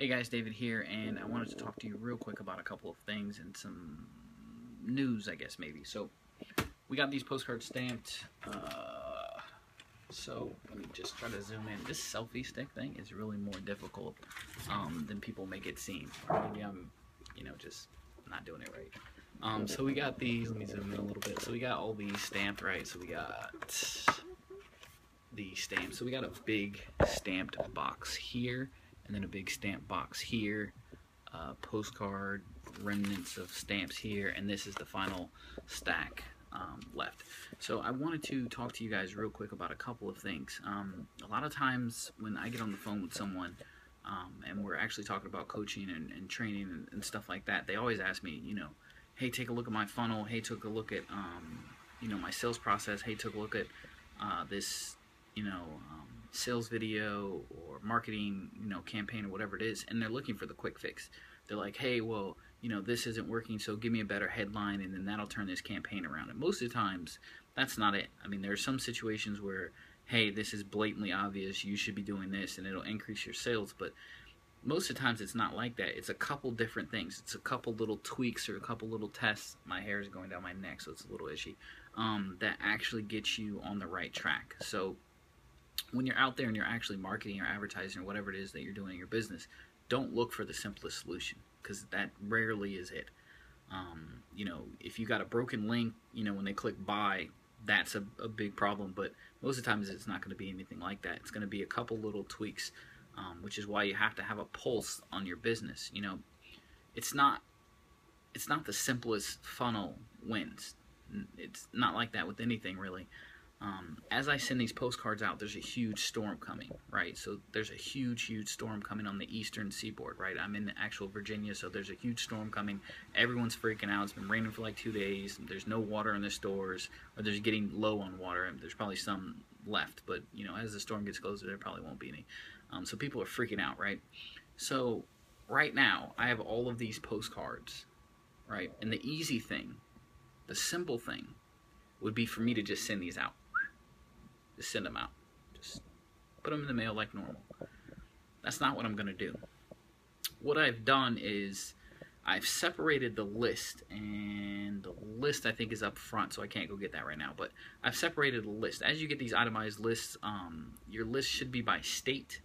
Hey guys, David here, and I wanted to talk to you real quick about a couple of things and some news, I guess, maybe. So, we got these postcards stamped. So, let me just try to zoom in. This selfie stick thing is really more difficult than people make it seem. Or maybe I'm, just not doing it right. So we got these. Let me zoom in a little bit. So we got all these stamped, right? So we got the stamps. So we got a big stamped box here, and then a big stamp box here, postcard remnants of stamps here, and this is the final stack left. So I wanted to talk to you guys real quick about a couple of things. A lot of times when I get on the phone with someone and we're actually talking about coaching and training and stuff like that, they always ask me, hey, take a look at my funnel, hey, take a look at my sales process, hey, take a look at this sales video or marketing, campaign or whatever it is, and they're looking for the quick fix. They're like, hey, well, this isn't working, so give me a better headline, and then that'll turn this campaign around. And most of the times, that's not it. I mean, there are some situations where, hey, this is blatantly obvious, you should be doing this, and it'll increase your sales, but most of the times it's not like that. It's a couple different things. It's a couple little tweaks or a couple little tests. My hair is going down my neck, so it's a little itchy, that actually get you on the right track. So when you're out there and you're actually marketing or advertising or whatever it is that you're doing in your business, don't look for the simplest solution, because that rarely is it. If you got a broken link, when they click buy, that's a big problem, but most of the times it's not going to be anything like that. It's going to be a couple little tweaks, which is why you have to have a pulse on your business. It's not the simplest funnel wins. It's not like that with anything, really. As I send these postcards out, there's a huge storm coming, right? So there's a huge storm coming on the eastern seaboard, right? I'm in the actual Virginia, so there's a huge storm coming. Everyone's freaking out. It's been raining for like 2 days. There's no water in the stores, or there's getting low on water, and there's probably some left, but as the storm gets closer, there probably won't be any. So people are freaking out, right? So right now, I have all of these postcards, right? And the easy thing, the simple thing, would be for me to just send these out. Just send them out. Just put them in the mail like normal. That's not what I'm going to do. What I've done is I've separated the list, and the list I think is up front, so I can't go get that right now, but I've separated the list. As you get these itemized lists, your list should be by state,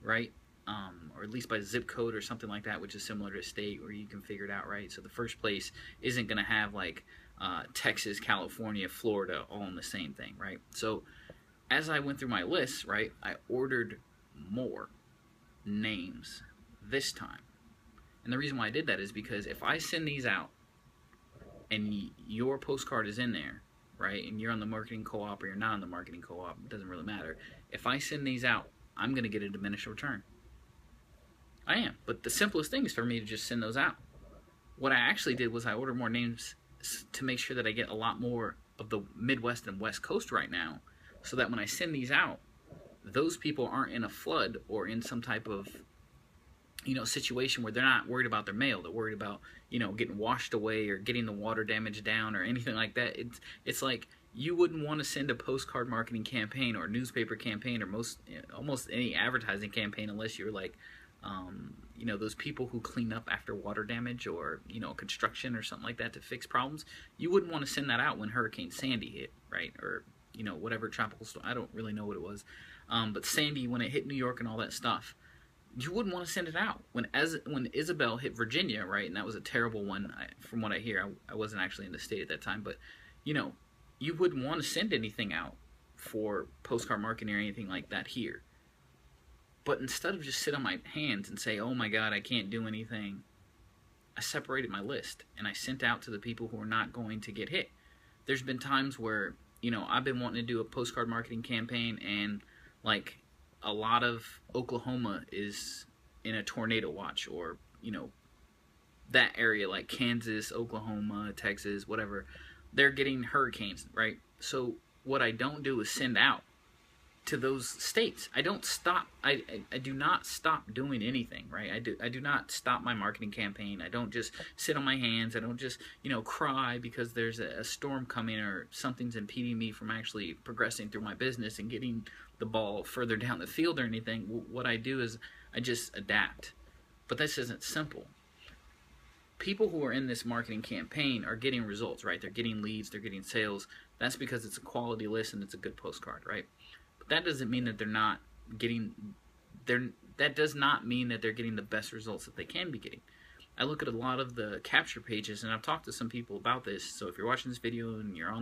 right? Or at least by zip code or something like that, which is similar to a state where you can figure it out, right? So the first place isn't going to have like Texas, California, Florida all in the same thing, right? So as I went through my list, right, I ordered more names this time. And the reason why I did that is because if I send these out and your postcard is in there, right, and you're on the marketing co-op or you're not on the marketing co-op, it doesn't really matter. If I send these out, I'm going to get a diminished return. I am. But the simplest thing is for me to just send those out. What I actually did was I ordered more names to make sure that I get a lot more of the Midwest and West Coast right now, so that when I send these out, those people aren't in a flood or in some type of situation where they're not worried about their mail. They're worried about getting washed away or getting the water damage down or anything like that. It's like you wouldn't want to send a postcard marketing campaign or newspaper campaign or almost any advertising campaign unless you're like those people who clean up after water damage or construction or something like that to fix problems. You wouldn't want to send that out when Hurricane Sandy hit, right? Or whatever tropical storm. I don't really know what it was, but Sandy, when it hit New York and all that stuff, you wouldn't want to send it out. When Isabel hit Virginia, right, and that was a terrible one. From what I hear, I wasn't actually in the state at that time, but you wouldn't want to send anything out for postcard marketing or anything like that here. But instead of just sit on my hands and say, oh my God, I can't do anything, I separated my list and I sent out to the people who are not going to get hit. There's been times where I've been wanting to do a postcard marketing campaign, and like a lot of Oklahoma is in a tornado watch, or that area like Kansas, Oklahoma, Texas, whatever, they're getting hurricanes, right? So what I don't do is send out to those states. I don't stop. I do not stop doing anything, right? I do not stop my marketing campaign. I don't just sit on my hands. I don't just cry because there's a storm coming or something's impeding me from actually progressing through my business and getting the ball further down the field or anything. What I do is I just adapt. But this isn't simple. People who are in this marketing campaign are getting results, right? They're getting leads, they're getting sales. That's because it's a quality list and it's a good postcard, right? But that doesn't mean that they're not getting, that does not mean that they're getting the best results that they can be getting. I look at a lot of the capture pages, and I've talked to some people about this. So if you're watching this video and you're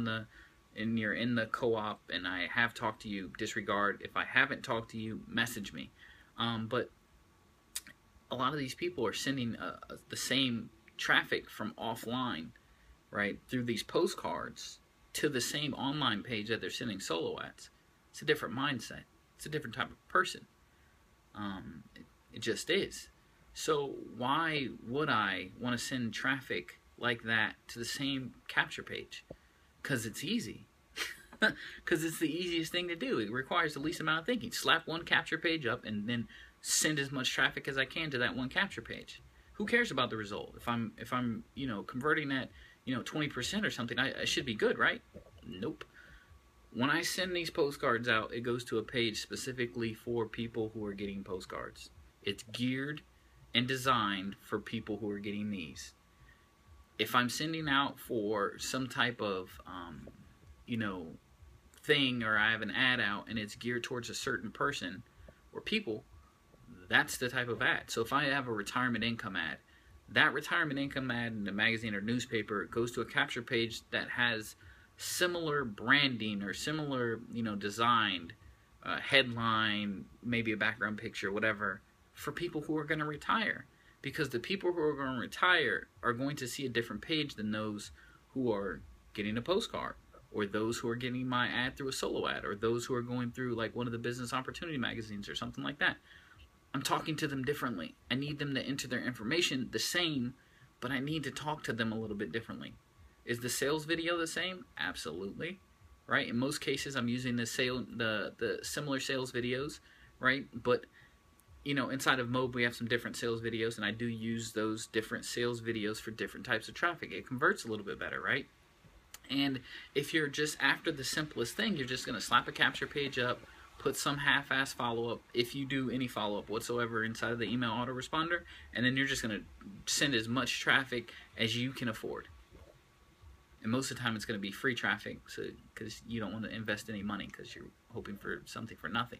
in the co-op and I have talked to you, disregard. If I haven't talked to you, message me. But a lot of these people are sending the same traffic from offline, right, through these postcards to the same online page that they're sending solo ads. It's a different mindset. It's a different type of person. It just is. So why would I want to send traffic like that to the same capture page? Because it's easy. Because it's the easiest thing to do. It requires the least amount of thinking. Slap one capture page up and then send as much traffic as I can to that one capture page. Who cares about the result? If I'm converting at 20% or something, I should be good, right? Nope. When I send these postcards out, it goes to a page specifically for people who are getting postcards. It's geared and designed for people who are getting these. If I'm sending out for some type of thing, or I have an ad out and it's geared towards a certain person or people, that's the type of ad. So if I have a retirement income ad, that retirement income ad in the magazine or newspaper goes to a capture page that has similar branding or similar, designed headline, maybe a background picture, whatever, for people who are going to retire. Because the people who are going to retire are going to see a different page than those who are getting a postcard, or those who are getting my ad through a solo ad, or those who are going through like one of the business opportunity magazines or something like that. I'm talking to them differently. I need them to enter their information the same, but I need to talk to them a little bit differently. Is the sales video the same? Absolutely. Right? In most cases, I'm using the similar sales videos, right? But inside of Mob, we have some different sales videos, and I do use those different sales videos for different types of traffic. It converts a little bit better, right? And if you're just after the simplest thing, you're just going to slap a capture page up, put some half-ass follow-up, if you do any follow-up whatsoever inside of the email autoresponder, and then you're just going to send as much traffic as you can afford. And most of the time it's going to be free traffic, because you don't want to invest any money because you're hoping for something for nothing.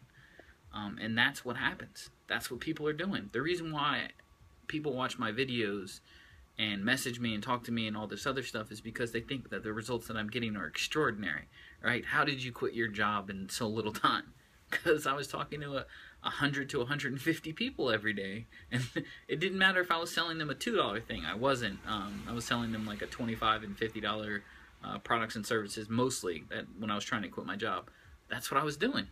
And that's what happens. That's what people are doing. The reason why people watch my videos and message me and talk to me and all this other stuff is because they think that the results that I'm getting are extraordinary, right? How did you quit your job in so little time? Because I was talking to 100 to 150 people every day, and it didn't matter if I was selling them a $2 thing. I wasn't. I was selling them like a $25 and $50 products and services mostly. That when I was trying to quit my job, that's what I was doing.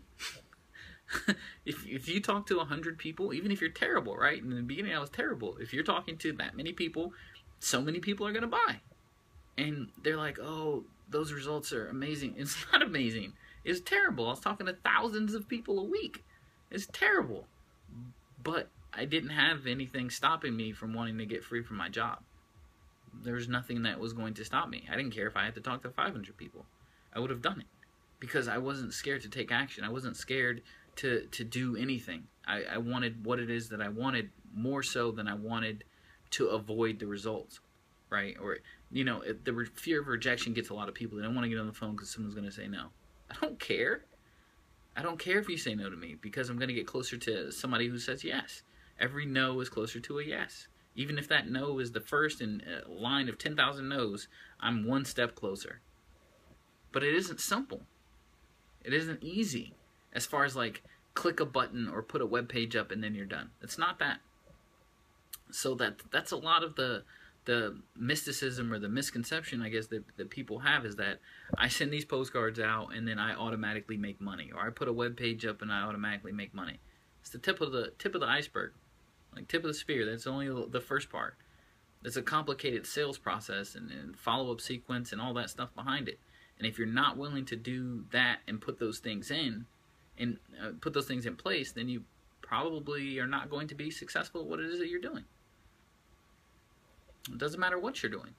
If you talk to 100 people, even if you're terrible, right? In the beginning I was terrible. If you're talking to that many people, so many people are going to buy. And they're like, oh, those results are amazing. It's not amazing. It's terrible. I was talking to thousands of people a week. It's terrible. But I didn't have anything stopping me from wanting to get free from my job. There was nothing that was going to stop me. I didn't care if I had to talk to 500 people. I would have done it. Because I wasn't scared to take action. I wasn't scared to do anything. I wanted what it is that I wanted more so than I wanted to avoid the results, right? Or, the fear of rejection gets a lot of people. They don't want to get on the phone because someone's going to say no. I don't care. I don't care if you say no to me, because I'm going to get closer to somebody who says yes. Every no is closer to a yes. Even if that no is the first in a line of 10,000 no's, I'm one step closer. But it isn't simple. It isn't easy. As far as like click a button or put a web page up and then you're done. It's not that. So that's a lot of the mysticism or the misconception, I guess, that people have, is that I send these postcards out and then I automatically make money, or I put a web page up and I automatically make money. It's the tip of the iceberg, like tip of the spear. That's only the first part. There's a complicated sales process and follow-up sequence and all that stuff behind it. And if you're not willing to do that and put those things in, place, then you probably are not going to be successful at what it is that you're doing. It doesn't matter what you're doing.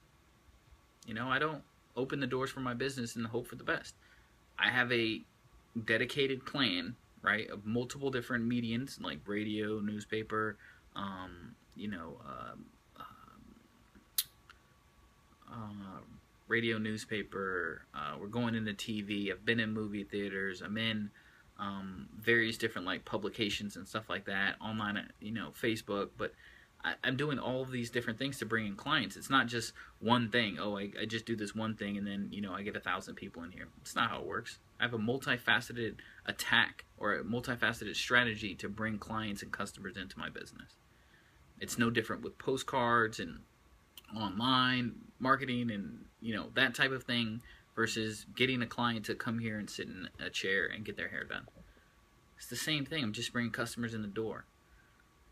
I don't open the doors for my business and hope for the best. I have a dedicated plan, right, of multiple different mediums like radio, newspaper, you know, radio, newspaper. We're going into TV. I've been in movie theaters. I'm in various different like publications and stuff like that, online, you know, Facebook. But I'm doing all of these different things to bring in clients. It's not just one thing. Oh, I just do this one thing and then, you know, I get 1,000 people in here. It's not how it works. I have a multifaceted attack or a multifaceted strategy to bring clients and customers into my business. It's no different with postcards and online marketing and, you know, that type of thing versus getting a client to come here and sit in a chair and get their hair done. It's the same thing. I'm just bringing customers in the door.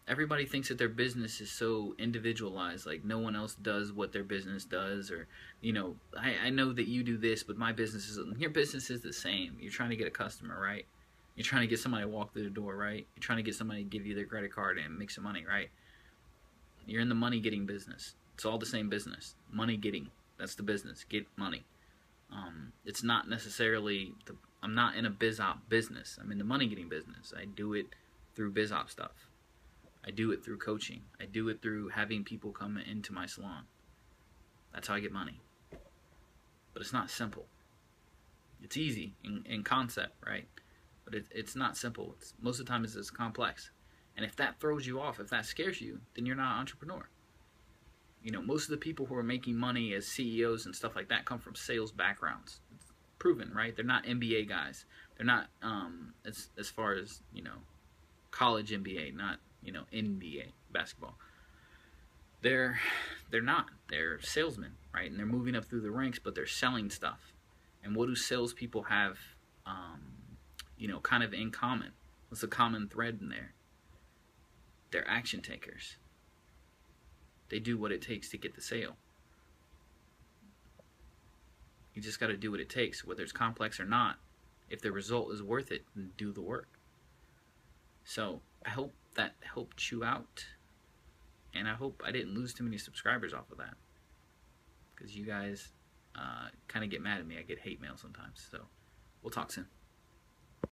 Everybody thinks that their business is so individualized, like no one else does what their business does, or, you know, I know that you do this, but my business isn't. Your business is the same. You're trying to get a customer, right? You're trying to get somebody to walk through the door, right? You're trying to get somebody to give you their credit card and make some money, right? You're in the money getting business. It's all the same business. Money getting. That's the business. Get money. It's not necessarily, I'm not in a biz op business. I'm in the money getting business. I do it through biz op stuff. I do it through coaching. I do it through having people come into my salon. That's how I get money. But it's not simple. It's easy in concept, right? But it's not simple. Most of the time it's complex. And if that throws you off, if that scares you, then you're not an entrepreneur. You know, most of the people who are making money as CEOs and stuff like that come from sales backgrounds. It's proven, right? They're not MBA guys. They're not, as far as, you know, college MBA, not, you know, NBA basketball. They're not. They're salesmen, right? And they're moving up through the ranks, but they're selling stuff. And what do salespeople have, you know, kind of in common? What's the common thread in there? They're action takers. They do what it takes to get the sale. You just got to do what it takes, whether it's complex or not. If the result is worth it, then do the work. So I hope that helped you out. And I hope I didn't lose too many subscribers off of that. Because you guys kind of get mad at me. I get hate mail sometimes. So we'll talk soon.